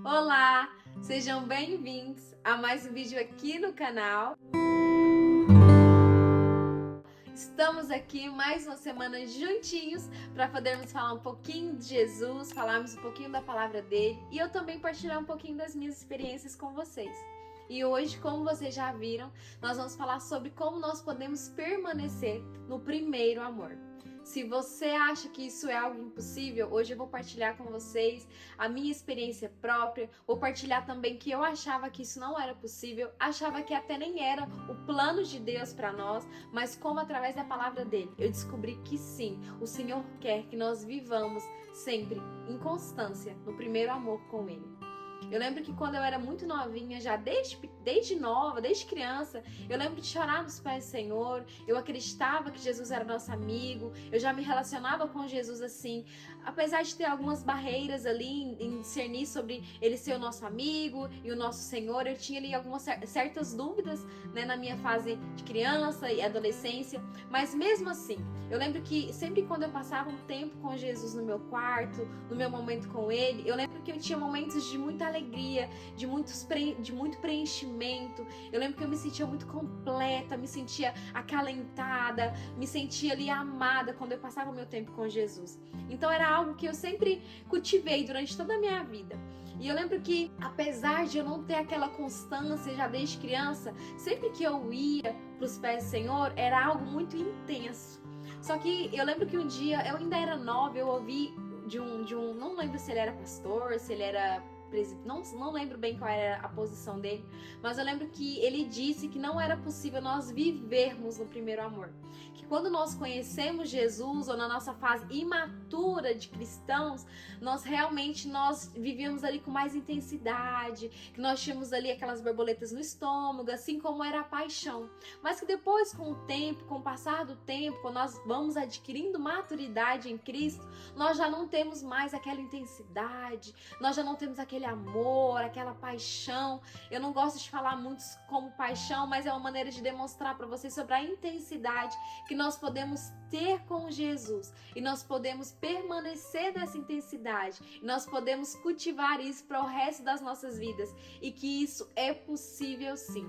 Olá, sejam bem-vindos a mais um vídeo aqui no canal. Estamos aqui mais uma semana juntinhos para podermos falar um pouquinho de Jesus, falarmos um pouquinho da palavra dele e eu também partilhar um pouquinho das minhas experiências com vocês. E hoje, como vocês já viram, nós vamos falar sobre como nós podemos permanecer no primeiro amor. Se você acha que isso é algo impossível, hoje eu vou partilhar com vocês a minha experiência própria, vou partilhar também que eu achava que isso não era possível, achava que até nem era o plano de Deus para nós, mas como através da palavra dele, eu descobri que sim, o Senhor quer que nós vivamos sempre em constância no primeiro amor com ele. Eu lembro que quando eu era muito novinha, já desde nova, desde criança, eu lembro de chorar nos pés do Senhor, eu acreditava que Jesus era nosso amigo, eu já me relacionava com Jesus assim, apesar de ter algumas barreiras ali em discernir sobre ele ser o nosso amigo e o nosso Senhor, eu tinha ali algumas certas dúvidas, né, na minha fase de criança e adolescência, mas mesmo assim, eu lembro que sempre quando eu passava um tempo com Jesus no meu quarto, no meu momento com ele, eu lembro que eu tinha momentos de muita alegria, de muito preenchimento. Eu lembro que eu me sentia muito completa, me sentia acalentada, me sentia ali amada quando eu passava o meu tempo com Jesus. Então era algo que eu sempre cultivei durante toda a minha vida. E eu lembro que, apesar de eu não ter aquela constância já desde criança, sempre que eu ia para os pés do Senhor, era algo muito intenso. Só que eu lembro que um dia, eu ainda era nova, eu ouvi de um, não lembro se ele era pastor, se ele era não lembro bem qual era a posição dele, mas eu lembro que ele disse que não era possível nós vivermos no primeiro amor, que quando nós conhecemos Jesus ou na nossa fase imatura de cristãos, nós vivíamos ali com mais intensidade, que nós tínhamos ali aquelas borboletas no estômago, assim como era a paixão, mas que depois com o tempo, com o passar do tempo, quando nós vamos adquirindo maturidade em Cristo, nós já não temos mais aquela intensidade, nós já não temos aquele amor, aquela paixão. Eu não gosto de falar muito como paixão, mas é uma maneira de demonstrar para vocês sobre a intensidade que nós podemos ter com Jesus e nós podemos permanecer nessa intensidade e nós podemos cultivar isso para o resto das nossas vidas e que isso é possível sim.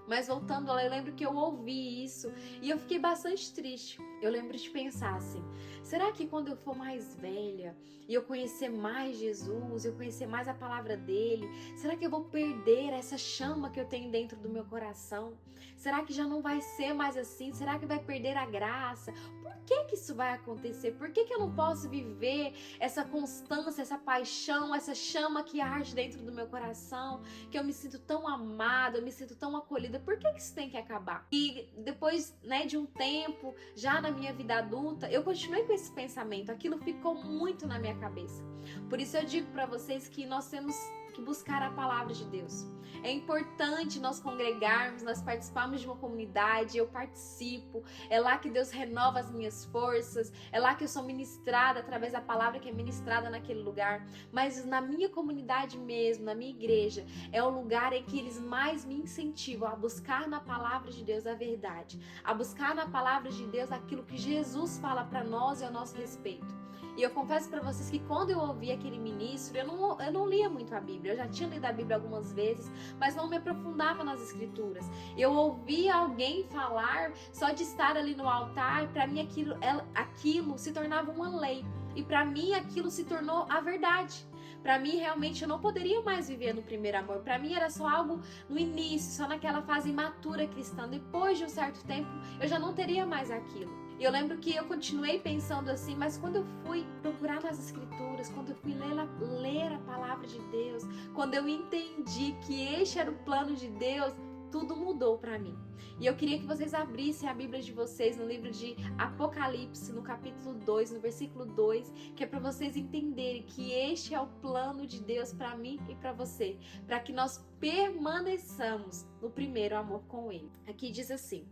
Mas voltando lá, eu lembro que eu ouvi isso e eu fiquei bastante triste. Eu lembro de pensar assim, será que quando eu for mais velha e eu conhecer mais Jesus, eu conhecer mais a palavra dele, será que eu vou perder essa chama que eu tenho dentro do meu coração? Será que já não vai ser mais assim? Será que vai perder a graça? Por que isso vai acontecer? Por que eu não posso viver essa constância, essa paixão, essa chama que arde dentro do meu coração, que eu me sinto tão amada, eu me sinto tão acolhida? Por que isso tem que acabar? E depois, né, de um tempo, já na minha vida adulta, eu continuei com esse pensamento, aquilo ficou muito na minha cabeça. Por isso eu digo para vocês que nós temos que buscar a palavra de Deus. É importante nós congregarmos, nós participarmos de uma comunidade, eu participo, é lá que Deus renova as minhas forças, é lá que eu sou ministrada através da palavra que é ministrada naquele lugar, mas na minha comunidade mesmo, na minha igreja, é o lugar em que eles mais me incentivam a buscar na palavra de Deus a verdade, a buscar na palavra de Deus aquilo que Jesus fala para nós e ao nosso respeito. E eu confesso para vocês que quando eu ouvi aquele ministro, eu não lia muito a Bíblia. Eu já tinha lido a Bíblia algumas vezes, mas não me aprofundava nas escrituras. Eu ouvia alguém falar, só de estar ali no altar, para mim aquilo se tornava uma lei. E para mim aquilo se tornou a verdade. Para mim, realmente, eu não poderia mais viver no primeiro amor. Para mim, era só algo no início, só naquela fase imatura cristã. Depois de um certo tempo, eu já não teria mais aquilo. E eu lembro que eu continuei pensando assim, mas quando eu fui procurar nas escrituras, quando eu fui ler a palavra de Deus, quando eu entendi que este era o plano de Deus, tudo mudou para mim. E eu queria que vocês abrissem a Bíblia de vocês no livro de Apocalipse, no capítulo 2, no versículo 2, que é para vocês entenderem que este é o plano de Deus para mim e para você, para que nós permaneçamos no primeiro amor com Ele. Aqui diz assim: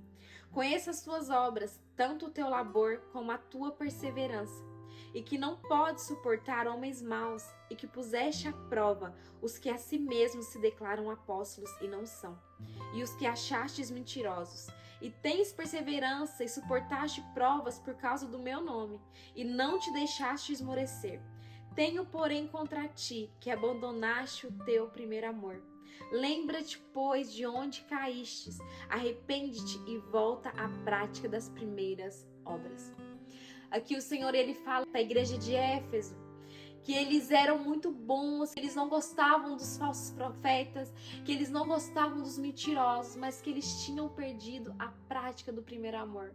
conheça as tuas obras, tanto o teu labor como a tua perseverança, e que não pode suportar homens maus, e que puseste à prova os que a si mesmos se declaram apóstolos e não são, e os que achastes mentirosos, e tens perseverança e suportaste provas por causa do meu nome, e não te deixaste esmorecer. Tenho, porém, contra ti, que abandonaste o teu primeiro amor. Lembra-te, pois, de onde caístes, arrepende-te e volta à prática das primeiras obras. Aqui o Senhor, ele fala para a igreja de Éfeso, que eles eram muito bons, que eles não gostavam dos falsos profetas, que eles não gostavam dos mentirosos, mas que eles tinham perdido a prática do primeiro amor.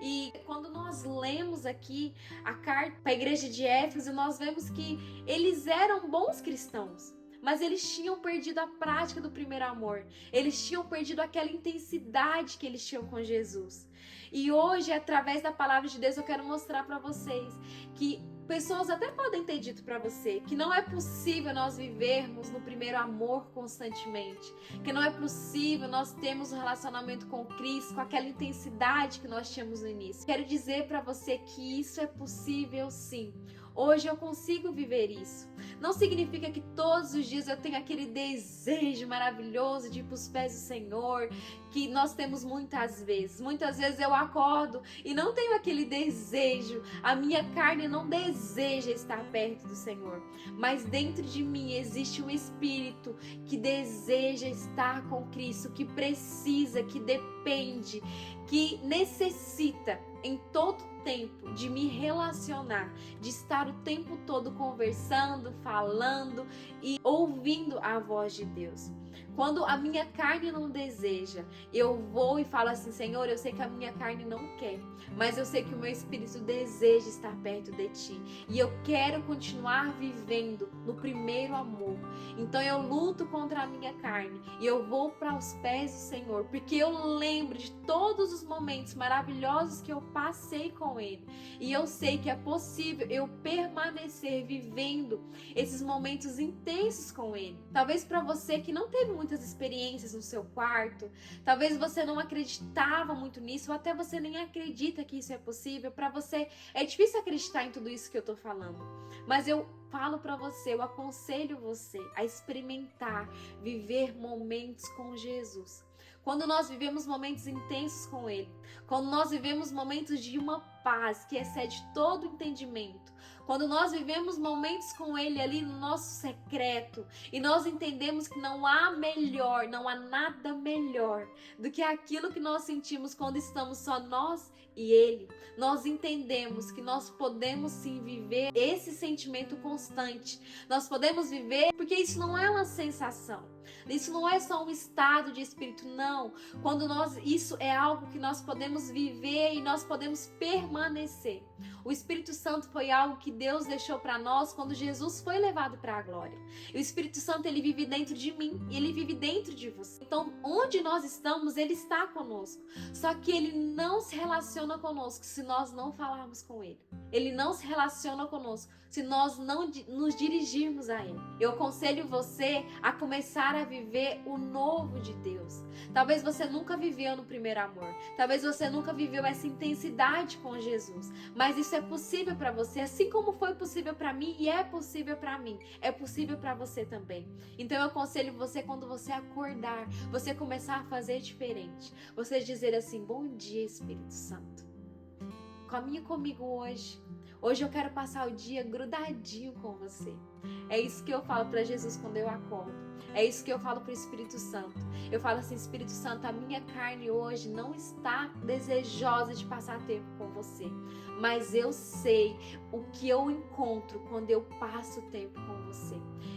E quando nós lemos aqui a carta para a igreja de Éfeso, nós vemos que eles eram bons cristãos, mas eles tinham perdido a prática do primeiro amor. Eles tinham perdido aquela intensidade que eles tinham com Jesus. E hoje, através da palavra de Deus, eu quero mostrar para vocês que pessoas até podem ter dito para você que não é possível nós vivermos no primeiro amor constantemente, que não é possível nós termos um relacionamento com Cristo com aquela intensidade que nós tínhamos no início. Quero dizer para você que isso é possível sim. Hoje eu consigo viver isso. Não significa que todos os dias eu tenho aquele desejo maravilhoso de ir para os pés do Senhor, que nós temos muitas vezes. Muitas vezes eu acordo e não tenho aquele desejo. A minha carne não deseja estar perto do Senhor. Mas dentro de mim existe um espírito que deseja estar com Cristo, que precisa, que depende, que necessita em todo tempo de me relacionar, de estar o tempo todo conversando, falando e ouvindo a voz de Deus. Quando a minha carne não deseja, eu vou e falo assim: Senhor, eu sei que a minha carne não quer, mas eu sei que o meu espírito deseja estar perto de ti e eu quero continuar vivendo no primeiro amor. Então eu luto contra a minha carne e eu vou para os pés do Senhor, porque eu lembro de todos os momentos maravilhosos que eu passei com Ele e eu sei que é possível eu permanecer vivendo esses momentos intensos com Ele. Talvez para você que não teve muitas experiências no seu quarto, talvez você não acreditava muito nisso, ou até você nem acredita que isso é possível. Para você é difícil acreditar em tudo isso que eu tô falando, mas eu falo para você, eu aconselho você a experimentar viver momentos com Jesus. Quando nós vivemos momentos intensos com Ele, quando nós vivemos momentos de uma paz que excede todo entendimento, quando nós vivemos momentos com Ele ali no nosso secreto e nós entendemos que não há melhor, não há nada melhor do que aquilo que nós sentimos quando estamos só nós e Ele, nós entendemos que nós podemos sim viver esse sentimento constante. Nós podemos viver, porque isso não é uma sensação, isso não é só um estado de espírito, não. Isso é algo que nós podemos viver e nós podemos permanecer. O Espírito Santo foi algo que Deus deixou para nós quando Jesus foi levado para a glória. E o Espírito Santo, ele vive dentro de mim e ele vive dentro de você. Então, onde nós estamos, ele está conosco. Só que ele não se relaciona conosco se nós não falarmos com ele. Ele não se relaciona conosco se nós não nos dirigirmos a ele. Eu aconselho você a começar a viver o novo de Deus. Talvez você nunca viveu no primeiro amor. Talvez você nunca viveu essa intensidade com Jesus. Mas isso é possível para você, assim como foi possível para mim e é possível para mim. É possível para você também. Então eu aconselho você, quando você acordar, você começar a fazer diferente. Você dizer assim: bom dia, Espírito Santo. Caminha comigo hoje. Hoje eu quero passar o dia grudadinho com você. É isso que eu falo para Jesus quando eu acordo. É isso que eu falo para o Espírito Santo. Eu falo assim: Espírito Santo, a minha carne hoje não está desejosa de passar tempo com você. Mas eu sei o que eu encontro quando eu passo tempo com você.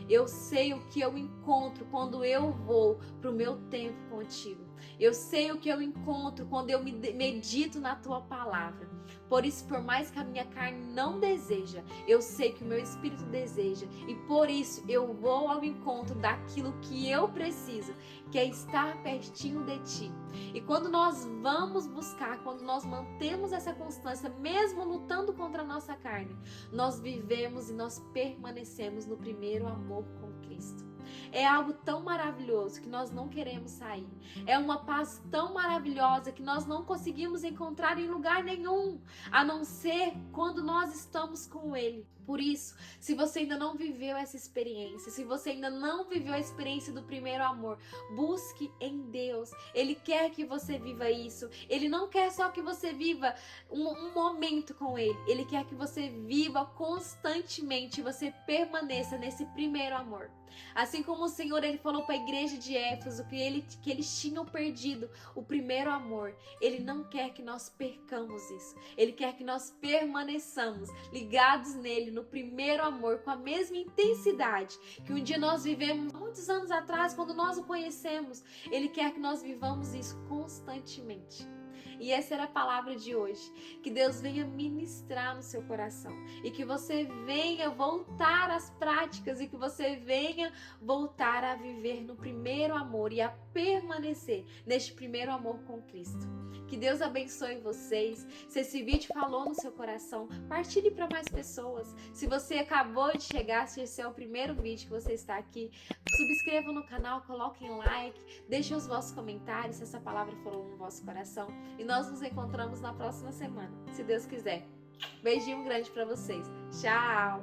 Eu sei o que eu encontro quando eu vou para o meu tempo contigo. Eu sei o que eu encontro quando eu medito na tua palavra. Por isso, por mais que a minha carne não deseja, eu sei que o meu espírito deseja. E por isso eu vou ao encontro daquilo que eu preciso, que é estar pertinho de ti. E quando nós vamos buscar, quando nós mantemos essa constância, mesmo lutando contra a nossa carne, nós vivemos e nós permanecemos no primeiro amor com Cristo. É algo tão maravilhoso que nós não queremos sair. É uma paz tão maravilhosa que nós não conseguimos encontrar em lugar nenhum, a não ser quando nós estamos com Ele. Por isso, se você ainda não viveu essa experiência, se você ainda não viveu a experiência do primeiro amor, busque em Deus. Ele quer que você viva isso. Ele não quer só que você viva um momento com Ele. Ele quer que você viva constantemente, você permaneça nesse primeiro amor. Assim como o Senhor, Ele falou para a igreja de Éfeso que eles tinham perdido o primeiro amor. Ele não quer que nós percamos isso. Ele quer que nós permaneçamos ligados nele, no primeiro amor, com a mesma intensidade que um dia nós vivemos muitos anos atrás, quando nós o conhecemos. Ele quer que nós vivamos isso constantemente. E essa era a palavra de hoje. Que Deus venha ministrar no seu coração. E que você venha voltar às práticas. E que você venha voltar a viver no primeiro amor. E a permanecer neste primeiro amor com Cristo. Que Deus abençoe vocês. Se esse vídeo falou no seu coração, partilhe para mais pessoas. Se você acabou de chegar, se esse é o primeiro vídeo que você está aqui, subscreva no canal, coloquem like, deixem os vossos comentários se essa palavra falou no vosso coração. E nós nos encontramos na próxima semana, se Deus quiser. Beijinho grande para vocês. Tchau!